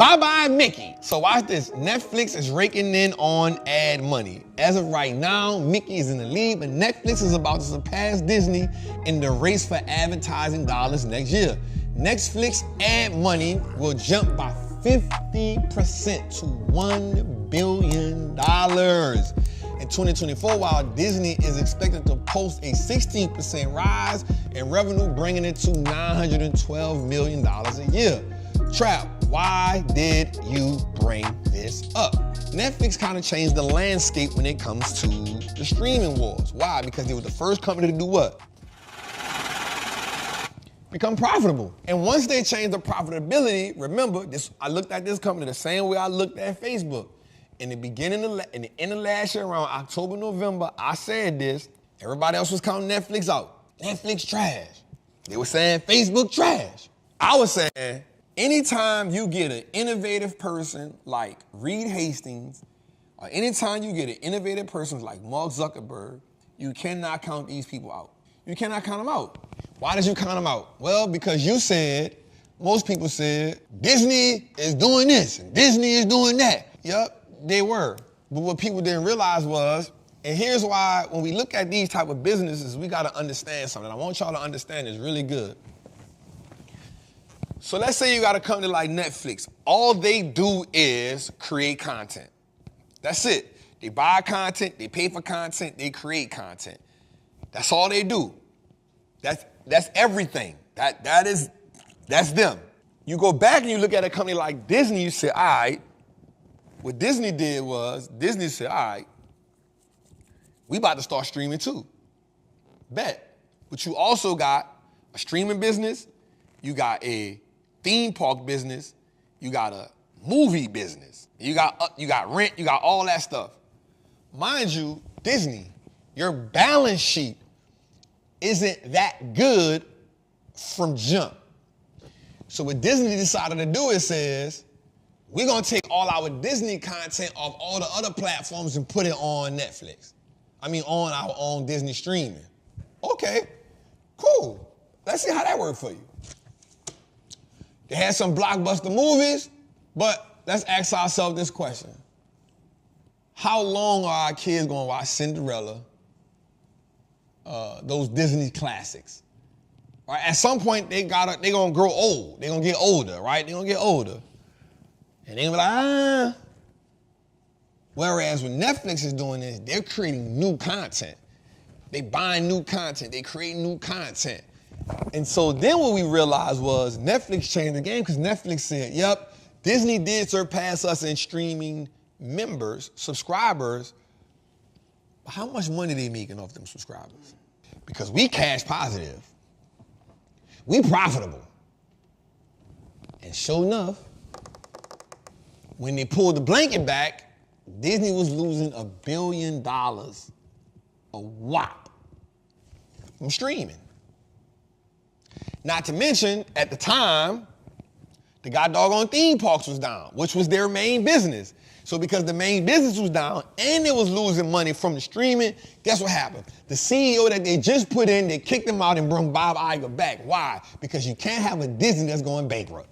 Bye-bye Mickey. So watch this. Netflix is raking in on ad money. As of right now, Mickey is in the lead, but Netflix is about to surpass Disney in the race for advertising dollars next year. Netflix ad money will jump by 50% to $1 billion. In 2024, while Disney is expected to post a 16% rise in revenue, bringing it to $912 million a year. Trap, why did you bring this up? Netflix kind of changed the landscape when it comes to the streaming wars. Why? Because they were the first company to do what? Become profitable. And once they changed the profitability, remember, I looked at this company the same way I looked at Facebook. In the end of last year, around October, November, I said this. Everybody else was counting Netflix out. Netflix trash. They were saying Facebook trash. I was saying, anytime you get an innovative person like Reed Hastings, or anytime you get an innovative person like Mark Zuckerberg, you cannot count these people out. You cannot count them out. Why did you count them out? Well, because you said, most people said, Disney is doing this, and Disney is doing that. Yep. They were. But what people didn't realize was, and here's why when we look at these type of businesses, we got to understand something. I want y'all to understand this really good. So let's say you got a company like Netflix. All they do is create content. That's it. They buy content, they pay for content, they create content. That's all they do. That's everything. That's them. You go back and you look at a company like Disney, you say, all right, what Disney did was, Disney said, all right, we about to start streaming too. Bet. But you also got a streaming business, you got a theme park business, you got a movie business, you got rent, you got all that stuff. Mind you, Disney, your balance sheet isn't that good from jump. So what Disney decided to do is says, we're going to take all our Disney content off all the other platforms and put it on Netflix. On our own Disney streaming. Okay, cool. Let's see how that worked for you. They had some blockbuster movies, but let's ask ourselves this question. How long are our kids going to watch Cinderella, those Disney classics? Right? At some point, they're going to grow old. They're going to get older, right? They're going to get older. And they're like, Whereas when Netflix is doing this, they're creating new content. They buying new content. They creating new content. And so then what we realized was Netflix changed the game because Netflix said, yep, Disney did surpass us in streaming members, subscribers. But how much money they making off them subscribers? Because we cash positive. We profitable. And sure enough, when they pulled the blanket back, Disney was losing $1 billion a whop from streaming. Not to mention, at the time, the doggone theme parks was down, which was their main business. So because the main business was down and it was losing money from the streaming, guess what happened? The CEO that they just put in, they kicked him out and brought Bob Iger back. Why? Because you can't have a Disney that's going bankrupt.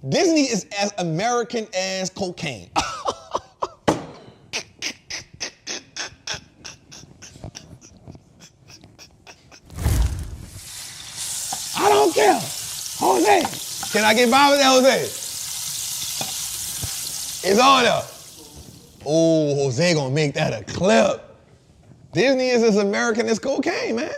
Disney is as American as cocaine. I don't care. Jose, can I get by with that, Jose? It's on there. Oh, Jose gonna make that a clip. Disney is as American as cocaine, man.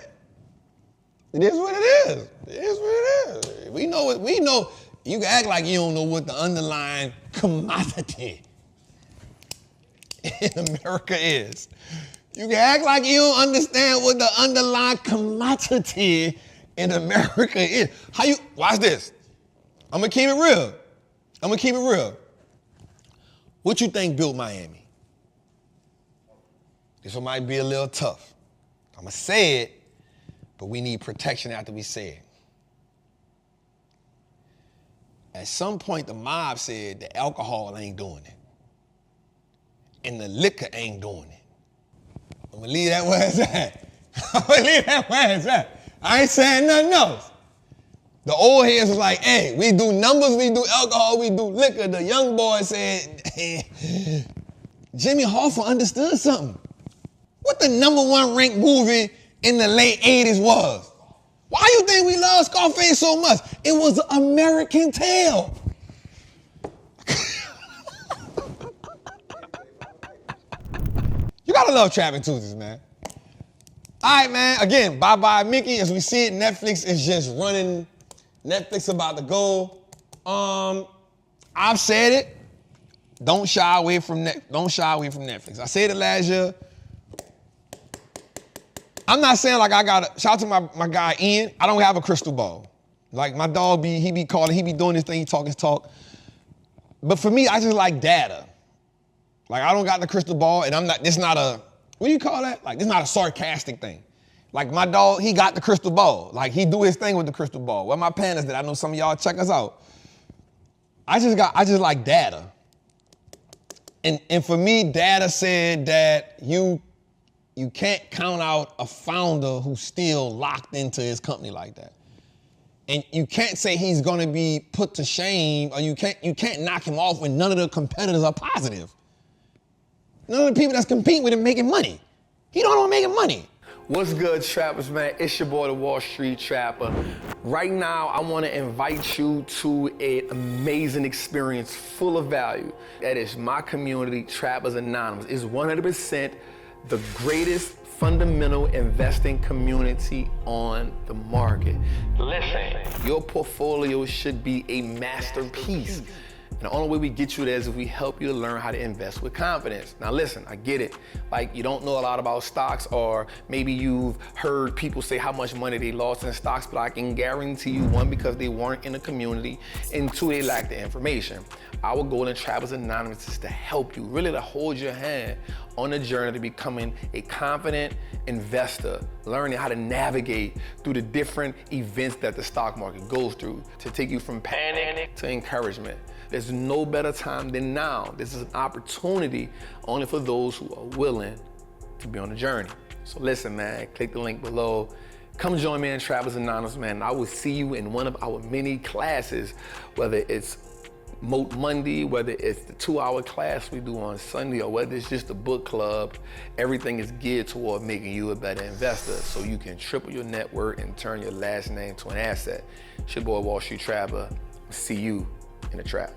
It is what it is. It is what it is. We know it. We know. You can act like you don't know what the underlying commodity in America is. You can act like you don't understand what the underlying commodity in America is. Watch this. I'm gonna keep it real. What you think built Miami? This one might be a little tough. I'm gonna say it, but we need protection after we say it. At some point, the mob said the alcohol ain't doing it. And the liquor ain't doing it. I'm gonna leave that where it's at. I ain't saying nothing else. The old heads was like, hey, we do numbers, we do alcohol, we do liquor. The young boy said, hey, Jimmy Hoffa understood something. What the #1 ranked movie in the late 80s was? Why you think we love Scarface so much? It was American Tail. You gotta love Trappin' Tuesdays, man. All right, man. Again, bye-bye, Mickey. As we see it, Netflix is just running. Netflix about to go. I've said it. Don't shy away from Netflix. I said it last year. I'm not saying like I got shout out to my guy Ian. I don't have a crystal ball. Like my dog he be calling, he be doing this thing, he talk his talk. But for me, I just like data. Like I don't got the crystal ball, and this not a, what do you call that? Like this not a sarcastic thing. Like my dog, he got the crystal ball. Like he do his thing with the crystal ball. Where my pandas that I know some of y'all check us out. I just like data. And for me, data said that you can't count out a founder who's still locked into his company like that. And you can't say he's gonna be put to shame, or you can't knock him off when none of the competitors are positive. None of the people that's competing with him making money. He don't know making money. What's good, trappers, man? It's your boy, the Wall Street Trapper. Right now, I want to invite you to an amazing experience full of value. That is my community, Trappers Anonymous. It's 100% the greatest fundamental investing community on the market. Listen, your portfolio should be a masterpiece. And the only way we get you there is if we help you to learn how to invest with confidence. Now listen, I get it. Like you don't know a lot about stocks, or maybe you've heard people say how much money they lost in stocks, but I can guarantee you, one, because they weren't in the community, and two, they lack the information. Our goal in Trappers Anonymous is to help you, really to hold your hand on the journey to becoming a confident investor, learning how to navigate through the different events that the stock market goes through, to take you from panic to encouragement. There's no better time than now. This is an opportunity only for those who are willing to be on the journey. So listen, man, click the link below. Come join me in Trappers Anonymous, man. I will see you in one of our many classes, whether it's Moat Monday, whether it's the 2-hour class we do on Sunday, or whether it's just a book club. Everything is geared toward making you a better investor so you can triple your net worth and turn your last name to an asset. It's your boy, Wall Street Trapper. See you in the trap.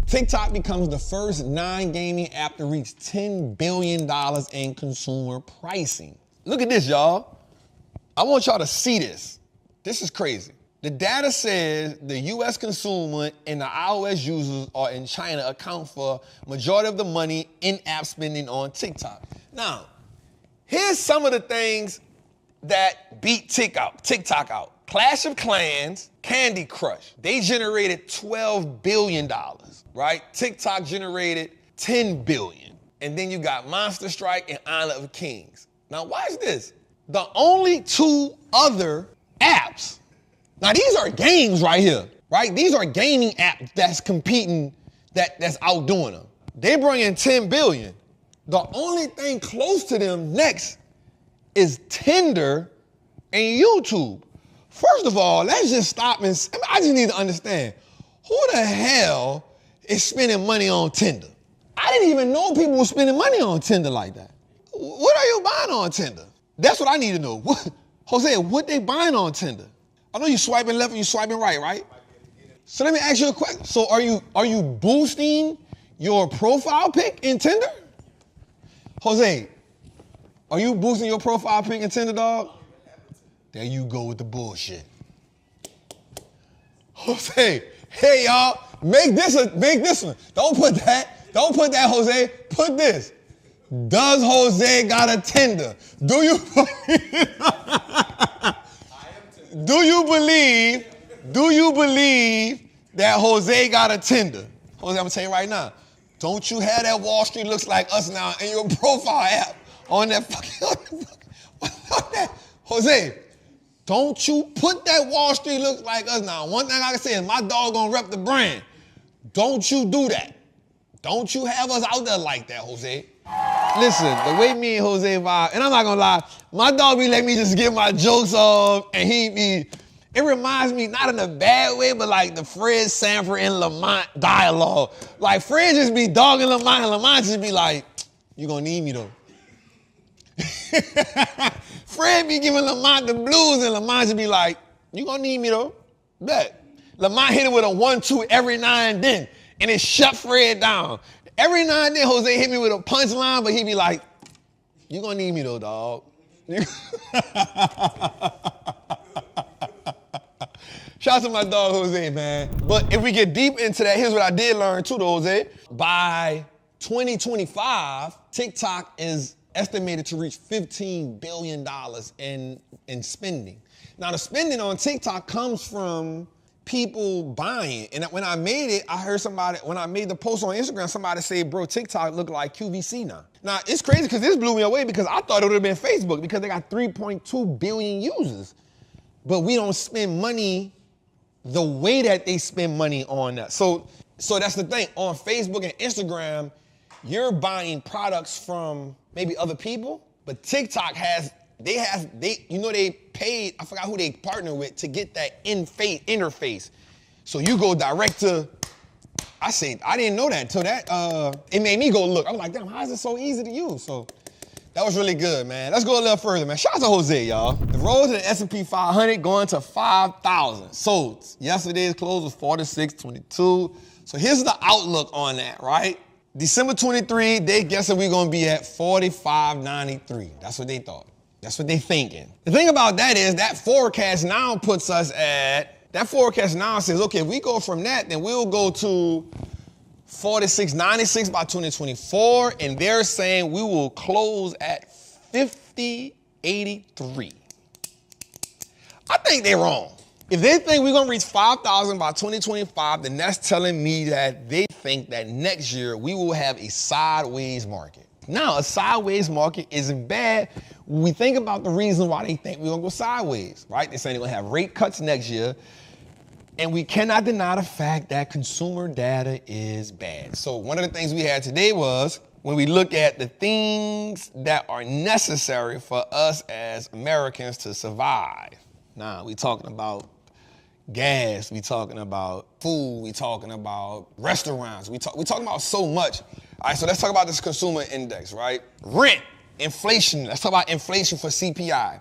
TikTok becomes the first non-gaming app to reach $10 billion in consumer pricing. Look at this, y'all. I want y'all to see this. This is crazy. The data says the US consumer and the iOS users are in China account for majority of the money in-app spending on TikTok. Now, here's some of the things that beat TikTok out. Clash of Clans, Candy Crush. They generated $12 billion, right? TikTok generated $10 billion. And then you got Monster Strike and Island of Kings. Now watch this. The only two other apps, now these are games right here, right? These are gaming apps that's competing, that's outdoing them. They bring in 10 billion. The only thing close to them next is Tinder and YouTube. First of all, let's just stop and, I just need to understand, who the hell is spending money on Tinder? I didn't even know people were spending money on Tinder like that. What are you buying on Tinder? That's what I need to know. What, Jose, what they buying on Tinder? I know you swiping left and you swiping right? So let me ask you a question. So are you boosting your profile pic in Tinder? Jose, are you boosting your profile pic in Tinder, dog? There you go with the bullshit. Jose, hey y'all, make this one. Don't put that, Jose. Put this. Does Jose got a Tinder? Do you believe that Jose got a Tinder? Jose, I'm gonna tell you right now. Don't you have that Wall Street looks like us now in your profile app on that fucking Jose, don't you put that Wall Street looks like us now. One thing I can say is my dog gonna rep the brand. Don't you do that. Don't you have us out there like that, Jose. Listen, the way me and Jose vibe, and I'm not gonna lie, my dog be letting me just get my jokes off, and he be, It reminds me, not in a bad way, but like the Fred Sanford and Lamont dialogue. Like Fred just be dogging Lamont, and Lamont just be like, you gonna need me though. Fred be giving Lamont the blues, and Lamont just be like, you gonna need me though. Bet. Lamont hit it with a 1-2 every now and then, and it shut Fred down. Every now and then, Jose hit me with a punchline, but he be like, you gonna need me though, dog. Shout out to my dog, Jose, man. But if we get deep into that, here's what I did learn too, though, Jose. By 2025, TikTok is estimated to reach $15 billion in spending. Now, the spending on TikTok comes from people buying. And when I made it, I heard somebody, when I made the post on Instagram, somebody say, bro, TikTok look like QVC now. Now, it's crazy because this blew me away because I thought it would have been Facebook because they got 3.2 billion users. But we don't spend money the way that they spend money on that. So that's the thing. On Facebook and Instagram, you're buying products from maybe other people, but TikTok they paid, I forgot who they partner with to get that interface. So you go direct to, I didn't know that until that, it made me go look. I'm like, damn, how is it so easy to use? So that was really good, man. Let's go a little further, man. Shout out to Jose, y'all. The road to the S&P 500 going to 5,000. Sold. Yesterday's close was 46.22. So here's the outlook on that, right? December 23, they guessing we're going to be at 45.93. That's what they thought. That's what they thinking. The thing about that is that forecast now puts us at, that forecast now says, okay, if we go from that, then we'll go to 46.96 by 2024, and they're saying we will close at 50.83. I think they're wrong. If they think we're gonna reach 5,000 by 2025, then that's telling me that they think that next year we will have a sideways market. Now, a sideways market isn't bad. We think about the reason why they think we're gonna go sideways, right? They're saying they're gonna have rate cuts next year. And we cannot deny the fact that consumer data is bad. So one of the things we had today was when we look at the things that are necessary for us as Americans to survive. Now, we talking about gas, we talking about food, we talking about restaurants, we talking about so much. All right, so let's talk about this consumer index, right? Rent, inflation, let's talk about inflation for CPI.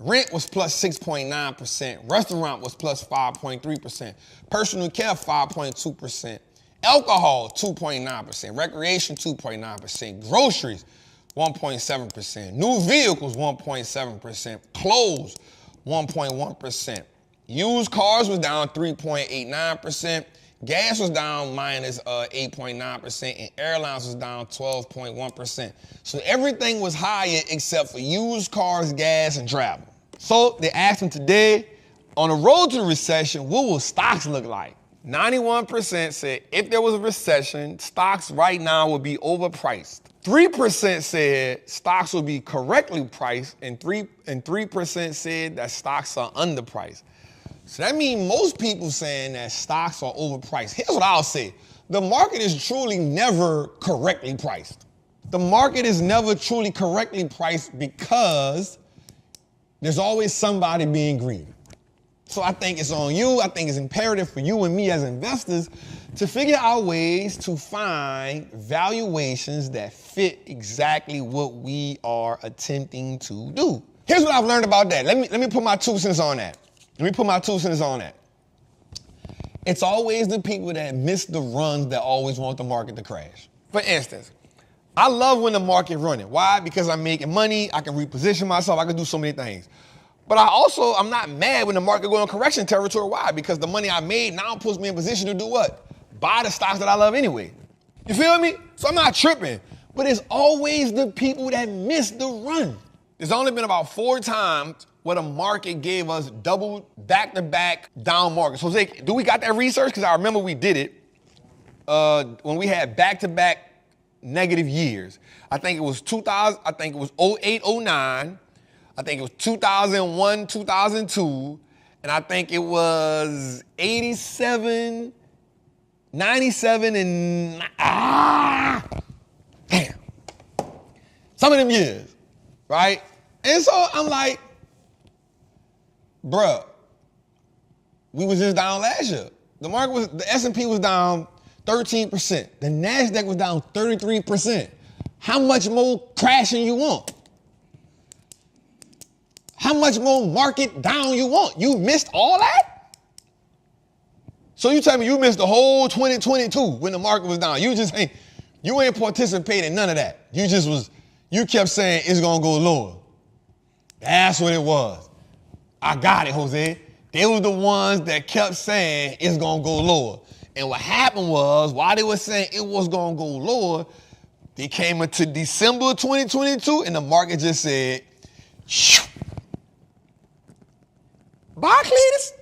Rent was plus 6.9%. Restaurant was plus 5.3%. Personal care, 5.2%. Alcohol, 2.9%. Recreation, 2.9%. Groceries, 1.7%. New vehicles, 1.7%. Clothes, 1.1%. Used cars was down 3.89%. Gas was down minus 8.9%, and airlines was down 12.1%. So everything was higher except for used cars, gas, and travel. So they asked him today, on the road to recession, what will stocks look like? 91% said if there was a recession, stocks right now would be overpriced. 3% said stocks will be correctly priced, and 3% said that stocks are underpriced. So that means most people saying that stocks are overpriced. Here's what I'll say. The market is truly never correctly priced. The market is never truly correctly priced because there's always somebody being greedy. So I think it's on you. I think it's imperative for you and me as investors to figure out ways to find valuations that fit exactly what we are attempting to do. Here's what I've learned about that. Let me put my 2 cents on that. It's always the people that miss the runs that always want the market to crash. For instance, I love when the market running. Why? Because I'm making money, I can reposition myself, I can do so many things. But I'm not mad when the market goes in correction territory. Why? Because the money I made now puts me in position to do what? Buy the stocks that I love anyway. You feel me? So I'm not tripping. But it's always the people that miss the run. There's only been about 4 times where the market gave us double back-to-back down markets. So do we got that research? Because I remember we did it when we had back-to-back negative years. I think it was 2000, I think it was 08, 09, I think it was 2001, 2002, and I think it was 87, 97, and damn. Some of them years, right? And so I'm like, bruh, We was just down last year. The S&P was down 13%. The NASDAQ was down 33%. How much more crashing you want? How much more market down you want? You missed all that? So you tell me you missed the whole 2022 when the market was down. You ain't participating in none of that. You kept saying it's gonna go lower. That's what it was. I got it, Jose. They was the ones that kept saying it's gonna go lower. And what happened was, while they were saying it was gonna go lower, they came into December 2022 and the market just said, shoo. Bye, Cletus.